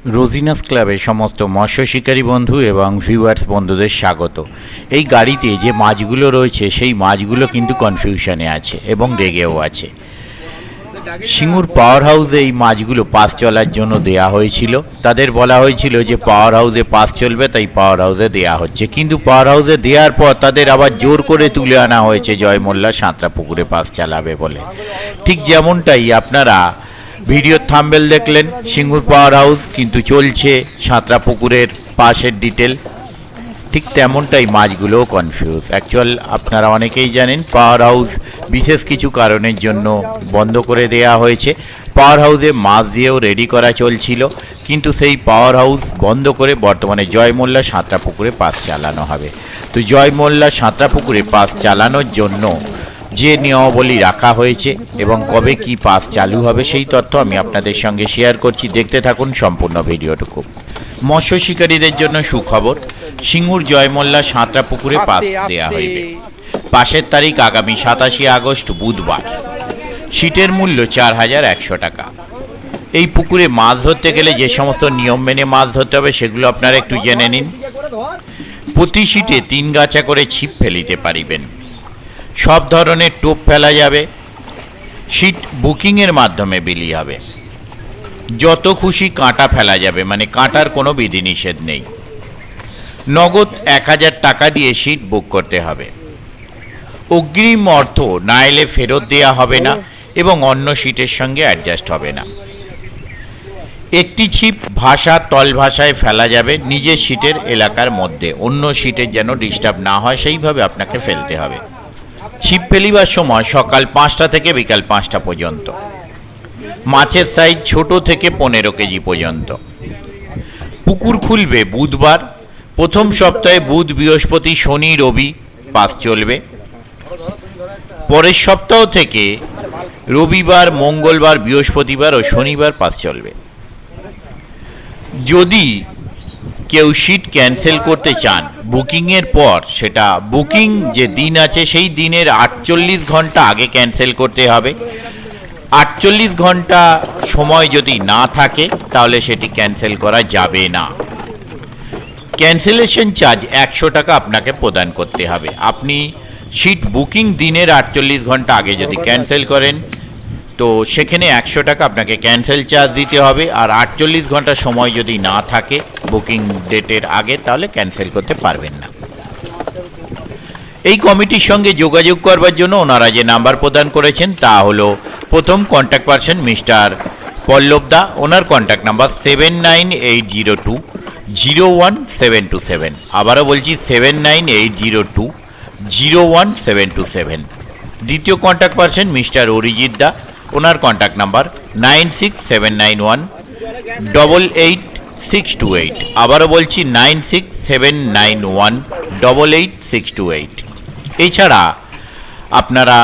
রোজিনাস ক্লাবের সমস্ত মৎস্য শিকারী বন্ধু এবং ভিউয়ার্স বন্ধুদের স্বাগত। এই গাড়িতে যে মাছগুলো রয়েছে সেই মাছগুলো কিন্তু কনফিউশনে আছে এবং রেগেও আছে। সিঙ্গুর পাওয়ার হাউসে এই মাছগুলো পাস চলার জন্য দেয়া হয়েছিল। তাদের বলা হয়েছিল যে পাওয়ার হাউসে পাস চলবে, তাই পাওয়ার হাউসে দেয়া হচ্ছে, কিন্তু পাওয়ার হাউসে দেওয়ার পর তাদের আবার জোর করে তুলে আনা হয়েছে জয়মোল্লা সাঁতরা পুকুরে পাস চালাবে বলে। ঠিক যেমনটাই আপনারা ভিডিওর থাম্বনেল দেখলেন, সিঙ্গুর পাওয়ার হাউস কিন্তু চলছে সাঁতরা পুকুরের পাশের ডিটেল, ঠিক তেমনটাই মাছগুলোও কনফিউজ। অ্যাকচুয়াল আপনারা অনেকেই জানেন পাওয়ার হাউস বিশেষ কিছু কারণের জন্য বন্ধ করে দেয়া হয়েছে। পাওয়ার হাউসে মাছ দিয়েও রেডি করা চলছিল, কিন্তু সেই পাওয়ার হাউস বন্ধ করে বর্তমানে জয়মোল্লা সাঁতরা পুকুরে পাস চালানো হবে। তো জয়মোল্লা সাঁতরা পুকুরে পাস চালানোর জন্য যে নিয়মাবলী রাখা হয়েছে এবং কবে কি পাস চালু হবে সেই তথ্য আমি আপনাদের সঙ্গে শেয়ার করছি। দেখতে থাকুন সম্পূর্ণ ভিডিওটুকু। মৎস্য শিকারীদের জন্য সুখবর, সিঙ্গুর জয়মোল্লা সাঁতরা পুকুরে পাস দেওয়া হইবে। পাসের তারিখ আগামী 27 আগস্ট বুধবার। সিটের মূল্য 4100 টাকা। এই পুকুরে মাছ ধরতে গেলে যে সমস্ত নিয়ম মেনে মাছ ধরতে হবে সেগুলো আপনারা একটু জেনে নিন। প্রতি সিটে 3 গাছা করে ছিপ ফেলিতে পারিবেন। সব ধরনের টোপ ফেলা যাবে। সিট বুকিংয়ের মাধ্যমে বিলি হবে। যত খুশি কাঁটা ফেলা যাবে, মানে কাঁটার কোনো বিধিনিষেধ নেই। নগদ 1000 টাকা দিয়ে সিট বুক করতে হবে। অগ্রিম অর্থ না এলে ফেরত দেওয়া হবে না এবং অন্য সিটের সঙ্গে অ্যাডজাস্ট হবে না। একটি ছিপ তল ভাষায় ফেলা যাবে নিজের সিটের এলাকার মধ্যে, অন্য সিটের যেন ডিস্টার্ব না হয় সেইভাবে আপনাকে ফেলতে হবে। ছিপ ফেলিবার সময় সকাল 5টা থেকে বিকাল 5টা পর্যন্ত। মাছের সাইজ ছোট থেকে 15 কেজি পর্যন্ত। পুকুর খুলবে বুধবার। প্রথম সপ্তাহে বুধ, বৃহস্পতি, শনি, রবি পাস চলবে। পরের সপ্তাহ থেকে রবিবার, মঙ্গলবার, বৃহস্পতিবার ও শনিবার পাস চলবে। যদি কেউ সিট ক্যান্সেল করতে চান বুকিংয়ের পর, সেটা বুকিং যে দিন আছে সেই দিনের 48 ঘন্টা আগে ক্যান্সেল করতে হবে। 48 ঘন্টা সময় যদি না থাকে তাহলে সেটি ক্যান্সেল করা যাবে না। ক্যান্সেলেশন চার্জ 100 টাকা আপনাকে প্রদান করতে হবে। আপনি সিট বুকিং দিনের 48 ঘন্টা আগে যদি ক্যান্সেল করেন তো সেখানে 100 টাকা আপনাকে ক্যান্সেল চার্জ দিতে হবে। আর 48 ঘন্টা সময় যদি না থাকে বুকিং ডেটের আগে তাহলে ক্যান্সেল করতে পারবেন না। এই কমিটির সঙ্গে যোগাযোগ করবার জন্য ওনারা যে নাম্বার প্রদান করেছেন তা হলো, প্রথম কন্ট্যাক্ট পারসন মিস্টার পল্লব দা, ওনার কন্ট্যাক্ট নাম্বার 7980201727। আবারও বলছি 7980201727। দ্বিতীয় কন্ট্যাক্ট পারসন মিস্টার অরিজিৎ দা, ওনার কন্ট্যাক্ট নাম্বার 9679188628। আবারও বলছি 9679188628। এছাড়া আপনারা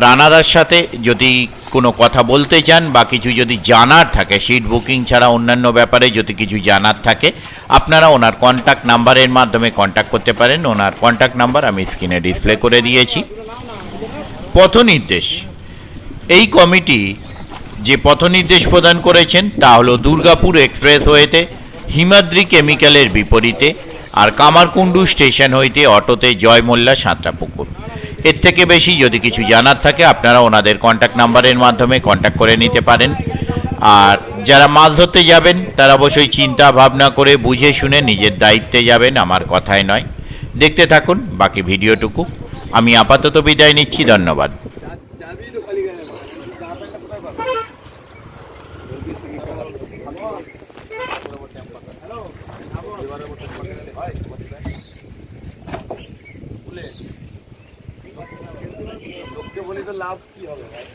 রানাদার সাথে যদি কোনো কথা বলতে চান বা কিছু যদি জানার থাকে, সিট বুকিং ছাড়া অন্যান্য ব্যাপারে যদি কিছু জানার থাকে, আপনারা ওনার কন্ট্যাক্ট নাম্বারের মাধ্যমে কন্ট্যাক্ট করতে পারেন। ওনার কন্ট্যাক্ট নাম্বার আমি স্ক্রিনে ডিসপ্লে করে দিয়েছি। পথনির্দেশ, এই কমিটি যে পথনির্দেশ প্রদান করেছেন তা হলো দুর্গাপুর এক্সপ্রেসওয়েতে হিমাদ্রি কেমিক্যালের বিপরীতে আর কামারকুণ্ডু স্টেশন হইতে অটোতে জয়মোল্লা সাঁতরা পুকুর। এর থেকে বেশি যদি কিছু জানার থাকে আপনারা ওনাদের কন্ট্যাক্ট নাম্বারের মাধ্যমে কন্ট্যাক্ট করে নিতে পারেন। আর যারা মাছ ধরতে যাবেন তারা অবশ্যই চিন্তা ভাবনা করে বুঝে শুনে নিজের দায়িত্বে যাবেন, আমার কথায় নয়। দেখতে থাকুন বাকি ভিডিওটুকু। আমি আপাতত বিদায় নিচ্ছি, ধন্যবাদ। লাভ কি হবে ভাই?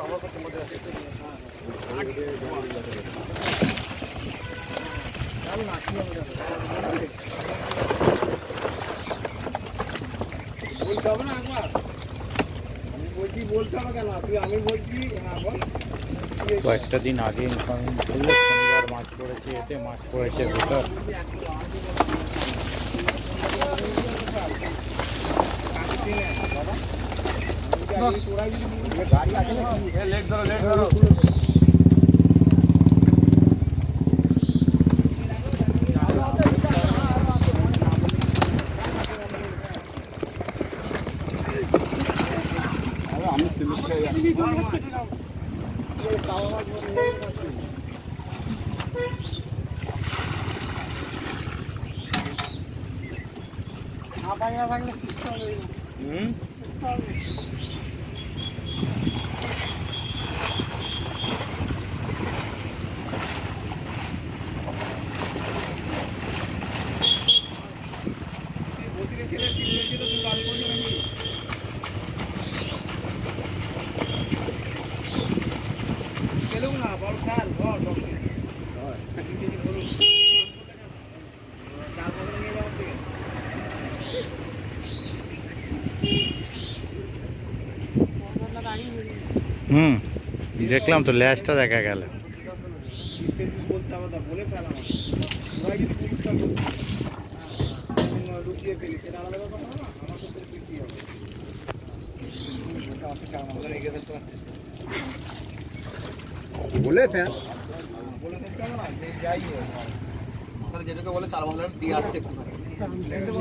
আমার কাছে মনে হয় বলতে হবে না একবার। আমি বলছি বলতে হবে কেন? আমি বলছি হ্যাঁ বল। কয়েকটা দিন আগে ইনফরমেশন ছিল শনিবার মাছ পড়েছে, এতে মাছ পড়েছে ভিতর। গাড়ি আছে লেট ধরো হুম হুম, দেখলাম তো ল্যাজটা দেখা গেল। বলতে হবে বলে ফেলা ওরাই যদি পরিষ্কার লুকিয়ে ফেলি সেটা আলাদা ব্যাপার না, আমার তো বিক্রি হবে। বলে ফেল বলে ফেলতে হবে না, যে যাই হোক তাহলে যেটাকে বলে 4 বছর দিয়ে আসছে একটু